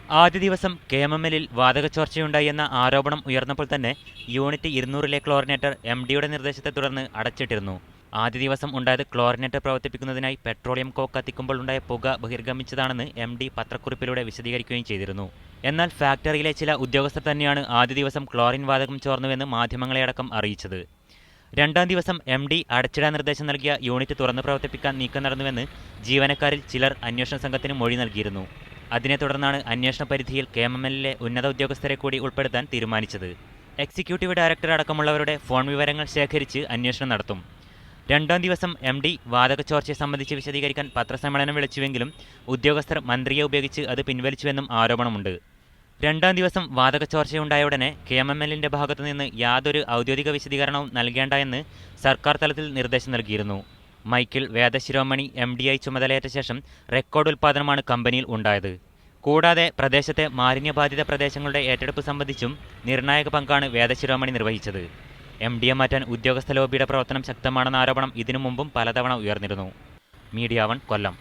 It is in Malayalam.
ആദ്യ ദിവസം KMML-ൽ വാതകച്ചോർച്ചയുണ്ടായെന്ന ആരോപണം ഉയർന്നപ്പോൾ തന്നെ യൂണിറ്റ് 200-ലെ ക്ലോറിനേറ്റർ MD-യുടെ നിർദ്ദേശത്തെ തുടർന്ന് അടച്ചിട്ടിരുന്നു. ആദ്യ ദിവസം ഉണ്ടായത് ക്ലോറിനേറ്റർ പ്രവർത്തിപ്പിക്കുന്നതിനായി പെട്രോളിയം കോക്ക് കത്തിക്കുമ്പോൾ ഉണ്ടായ പുക ബഹിർഗമിച്ചതാണെന്ന് MD പത്രക്കുറിപ്പിലൂടെ വിശദീകരിക്കുകയും ചെയ്തിരുന്നു. എന്നാൽ ഫാക്ടറിയിലെ ചില ഉദ്യോഗസ്ഥർ തന്നെയാണ് ആദ്യ ദിവസം ക്ലോറിൻ വാതകം ചോർന്നുവെന്ന് മാധ്യമങ്ങളെയടക്കം അറിയിച്ചത്. രണ്ടാം ദിവസം MD അടച്ചിടാൻ നിർദ്ദേശം നൽകിയ യൂണിറ്റ് തുറന്നു പ്രവർത്തിപ്പിക്കാൻ നീക്കം നടന്നുവെന്ന് ജീവനക്കാരിൽ ചിലർ അന്വേഷണ സംഘത്തിന് മൊഴി നൽകിയിരുന്നു. അതിനെ തുടർന്നാണ് അന്വേഷണ പരിധിയിൽ KMML-ലെ ഉന്നത ഉദ്യോഗസ്ഥരെ കൂടി ഉൾപ്പെടുത്താൻ തീരുമാനിച്ചത്. എക്സിക്യൂട്ടീവ് ഡയറക്ടർ അടക്കമുള്ളവരുടെ ഫോൺ വിവരങ്ങൾ ശേഖരിച്ച് അന്വേഷണം നടത്തും. രണ്ടാം ദിവസം MD വാതകച്ചോർച്ചയെ സംബന്ധിച്ച് വിശദീകരിക്കാൻ പത്രസമ്മേളനം വിളിച്ചുവെങ്കിലും ഉദ്യോഗസ്ഥർ മന്ത്രിയെ ഉപയോഗിച്ച് അത് പിൻവലിച്ചുവെന്നും ആരോപണമുണ്ട്. രണ്ടാം ദിവസം വാതകച്ചോർച്ചയുണ്ടായ ഉടനെ KMML-ന്റെ ഭാഗത്തുനിന്ന് യാതൊരു ഔദ്യോഗിക വിശദീകരണവും നൽകേണ്ട എന്ന് സർക്കാർ തലത്തിൽ നിർദ്ദേശം നൽകിയിരുന്നു. മൈക്കിൾ വേദശിരോമണി MD-ആയി ചുമതലയേറ്റ ശേഷം റെക്കോർഡ് ഉൽപ്പാദനമാണ് കമ്പനിയിൽ ഉണ്ടായത്. കൂടാതെ പ്രദേശത്തെ മാലിന്യബാധിത പ്രദേശങ്ങളുടെ ഏറ്റെടുപ്പ് സംബന്ധിച്ചും നിർണായക പങ്കാണ് വേദശിരോമണി നിർവഹിച്ചത്. MD-യെ മാറ്റാൻ ഉദ്യോഗസ്ഥ ലോബിയുടെ പ്രവർത്തനം ശക്തമാണെന്ന ആരോപണം ഇതിനു മുമ്പും പലതവണ ഉയർന്നിരുന്നു. മീഡിയ 1 കൊല്ലം.